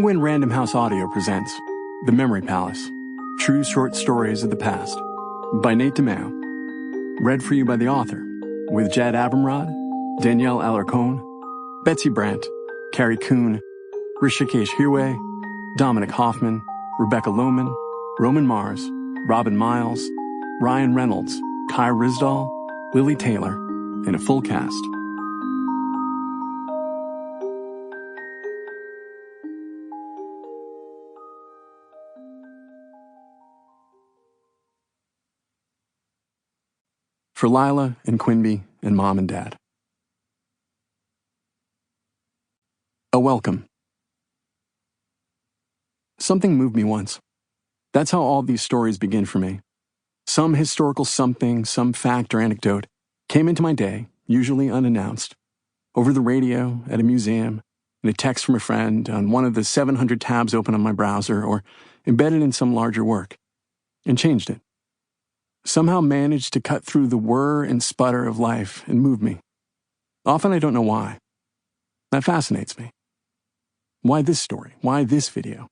Penguin Random House Audio presents The Memory Palace, True Short Stories of the Past, by Nate DiMeo. Read for you by the author, with Jad Abumrad, Danielle Alarcon, Betsy Brandt, Carrie Kuhn, Rishikesh Hirway, Dominic Hoffman, Rebecca Lohman, Roman Mars, Robin Miles, Ryan Reynolds, Kai Risdall, Lily Taylor, and a full cast. For Lila and Quinby and Mom and Dad. A welcome. Something moved me once. That's how all these stories begin for me. Some historical something, some fact or anecdote, came into my day, usually unannounced, over the radio, at a museum, in a text from a friend, on one of the 700 tabs open on my browser, or embedded in some larger work, and changed it. Somehow managed to cut through the whir and sputter of life and move me. Often I don't know why. That fascinates me. Why this story? Why this video?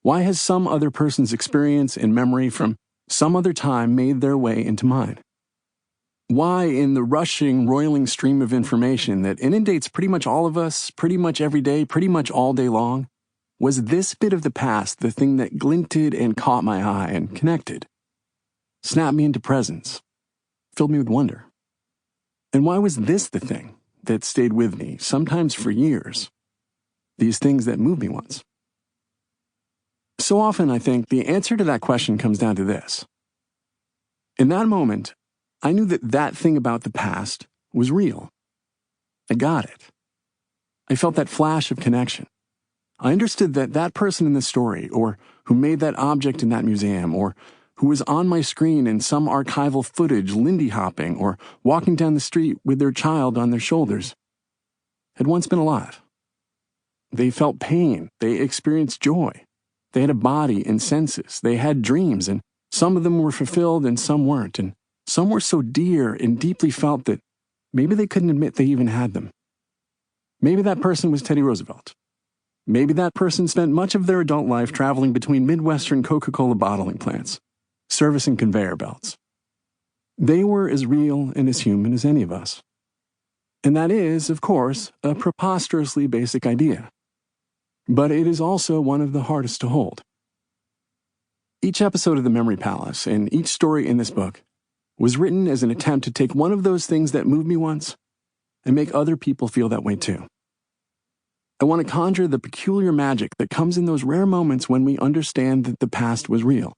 Why has some other person's experience and memory from some other time made their way into mine? Why, in the rushing, roiling stream of information that inundates pretty much all of us, pretty much every day, pretty much all day long, was this bit of the past the thing that glinted and caught my eye and connected? Snapped me into presence, filled me with wonder. And why was this the thing that stayed with me, sometimes for years? These things that moved me once. So often, I think, the answer to that question comes down to this. In that moment, I knew that that thing about the past was real. I got it. I felt that flash of connection. I understood that that person in the story, or who made that object in that museum, or who was on my screen in some archival footage lindy hopping or walking down the street with their child on their shoulders, had once been alive. They felt pain. They experienced joy. They had a body and senses. They had dreams, and some of them were fulfilled and some weren't, and some were so dear and deeply felt that maybe they couldn't admit they even had them. Maybe that person was Teddy Roosevelt. Maybe that person spent much of their adult life traveling between Midwestern Coca-Cola bottling plants, servicing conveyor belts. They were as real and as human as any of us. And that is, of course, a preposterously basic idea. But it is also one of the hardest to hold. Each episode of The Memory Palace and each story in this book was written as an attempt to take one of those things that moved me once and make other people feel that way too. I want to conjure the peculiar magic that comes in those rare moments when we understand that the past was real.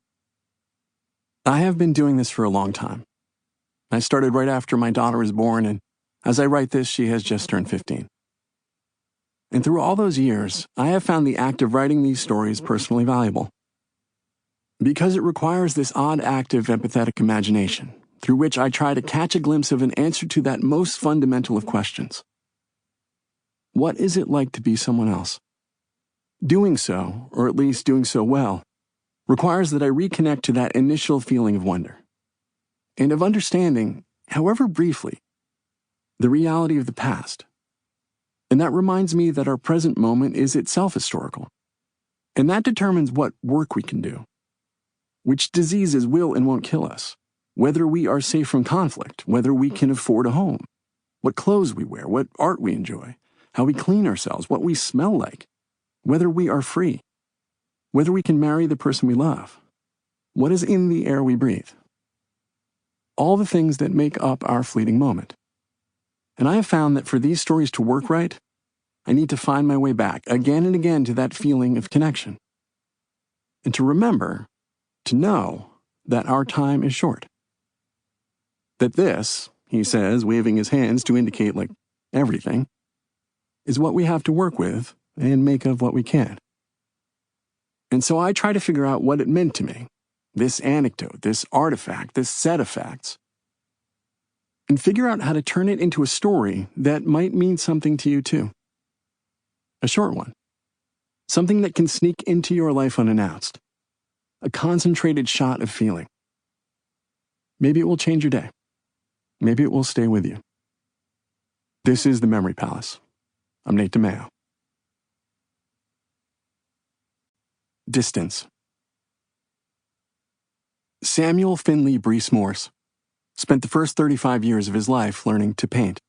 I have been doing this for a long time. I started right after my daughter was born, and as I write this, she has just turned 15. And through all those years, I have found the act of writing these stories personally valuable. Because it requires this odd act of empathetic imagination, through which I try to catch a glimpse of an answer to that most fundamental of questions. What is it like to be someone else? Doing so, or at least doing so well, requires that I reconnect to that initial feeling of wonder, and of understanding, however briefly, the reality of the past. And that reminds me that our present moment is itself historical, and that determines what work we can do, which diseases will and won't kill us, whether we are safe from conflict, whether we can afford a home, what clothes we wear, what art we enjoy, how we clean ourselves, what we smell like, whether we are free, whether we can marry the person we love, what is in the air we breathe. All the things that make up our fleeting moment. And I have found that for these stories to work right, I need to find my way back again and again to that feeling of connection. And to remember, to know that our time is short. That this, he says, waving his hands to indicate like everything, is what we have to work with and make of what we can. And so I try to figure out what it meant to me, this anecdote, this artifact, this set of facts, and figure out how to turn it into a story that might mean something to you too. A short one. Something that can sneak into your life unannounced. A concentrated shot of feeling. Maybe it will change your day. Maybe it will stay with you. This is The Memory Palace. I'm Nate DiMeo. Distance. Samuel Finley Breese Morse spent the first 35 years of his life learning to paint.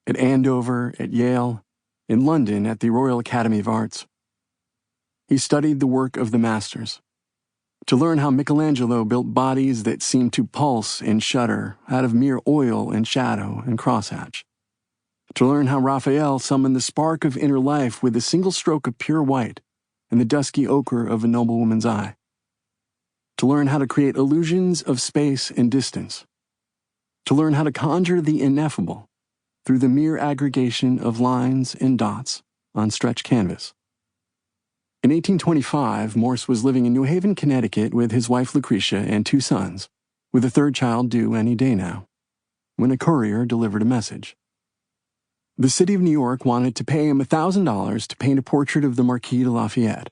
At Andover, at Yale, in London at the Royal Academy of Arts. He studied the work of the masters, to learn how Michelangelo built bodies that seemed to pulse and shudder out of mere oil and shadow and crosshatch, to learn how Raphael summoned the spark of inner life with a single stroke of pure white and the dusky ochre of a noblewoman's eye, to learn how to create illusions of space and distance, to learn how to conjure the ineffable through the mere aggregation of lines and dots on stretched canvas. In 1825, Morse was living in New Haven, Connecticut with his wife Lucretia and 2 sons, with a 3rd child due any day now, when a courier delivered a message. The city of New York wanted to pay him $1,000 to paint a portrait of the Marquis de Lafayette.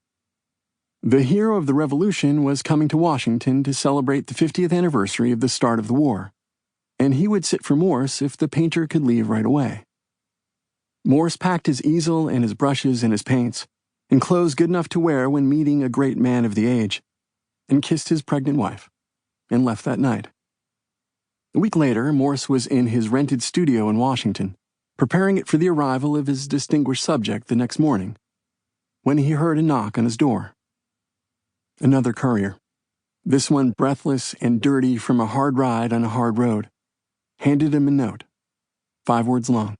The hero of the Revolution was coming to Washington to celebrate the 50th anniversary of the start of the war, and he would sit for Morse if the painter could leave right away. Morse packed his easel and his brushes and his paints, and clothes good enough to wear when meeting a great man of the age, and kissed his pregnant wife, and left that night. A week later, Morse was in his rented studio in Washington, preparing it for the arrival of his distinguished subject the next morning, when he heard a knock on his door. Another courier, this one breathless and dirty from a hard ride on a hard road, handed him a note, 5 words long.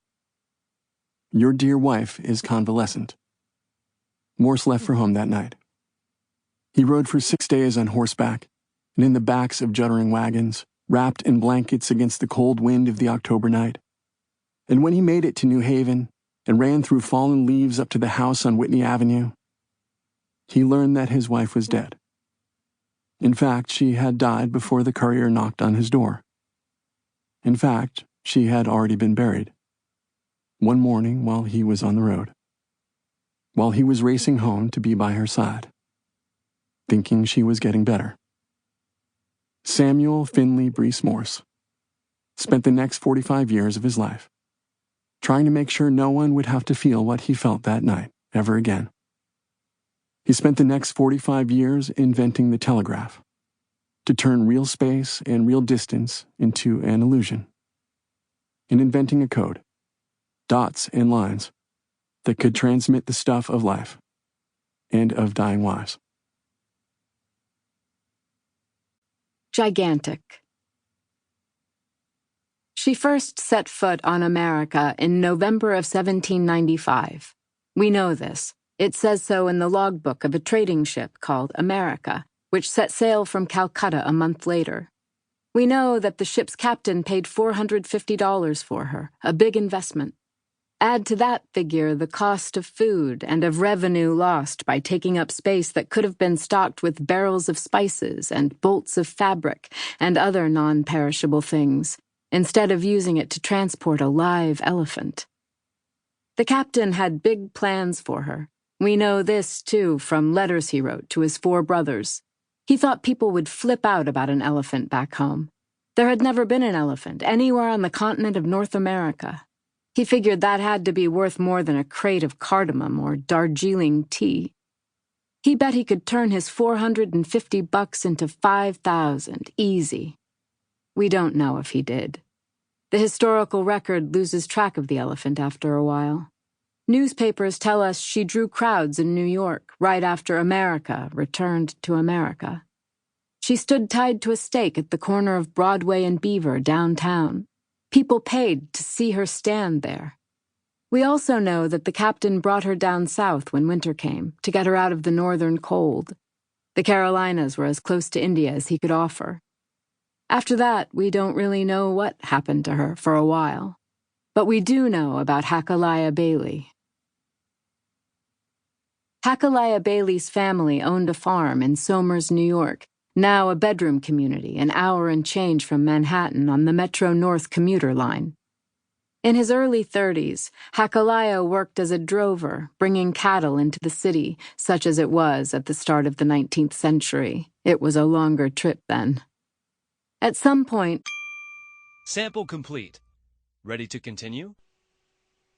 Your dear wife is convalescent. Morse left for home that night. He rode for 6 days on horseback, and in the backs of juddering wagons, wrapped in blankets against the cold wind of the October night. And when he made it to New Haven and ran through fallen leaves up to the house on Whitney Avenue, he learned that his wife was dead. In fact, she had died before the courier knocked on his door. In fact, she had already been buried. One morning while he was on the road. While he was racing home to be by her side, thinking she was getting better. Samuel Finley Breese Morse spent the next 45 years of his life trying to make sure no one would have to feel what he felt that night ever again. He spent the next 45 years inventing the telegraph to turn real space and real distance into an illusion, and inventing a code, dots and lines, that could transmit the stuff of life and of dying wives. Gigantic. She first set foot on America in November of 1795. We know this. It says so in the logbook of a trading ship called America, which set sail from Calcutta a month later. We know that the ship's captain paid $450 for her, a big investment. Add to that figure the cost of food and of revenue lost by taking up space that could have been stocked with barrels of spices and bolts of fabric and other non-perishable things, instead of using it to transport a live elephant. The captain had big plans for her. We know this, too, from letters he wrote to his 4 brothers. He thought people would flip out about an elephant back home. There had never been an elephant anywhere on the continent of North America. He figured that had to be worth more than a crate of cardamom or Darjeeling tea. He bet he could turn his $450 into $5,000, easy. We don't know if he did. The historical record loses track of the elephant after a while. Newspapers tell us she drew crowds in New York right after America returned to America. She stood tied to a stake at the corner of Broadway and Beaver downtown. People paid to see her stand there. We also know that the captain brought her down south when winter came to get her out of the northern cold. The Carolinas were as close to India as he could offer. After that, we don't really know what happened to her for a while. But we do know about Hachaliah Bailey. Hachaliah Bailey's family owned a farm in Somers, New York, now a bedroom community an hour and change from Manhattan on the Metro North commuter line. In his early 30s, Hachaliah worked as a drover, bringing cattle into the city, such as it was at the start of the 19th century. It was a longer trip then. At some point... Sample complete. Ready to continue?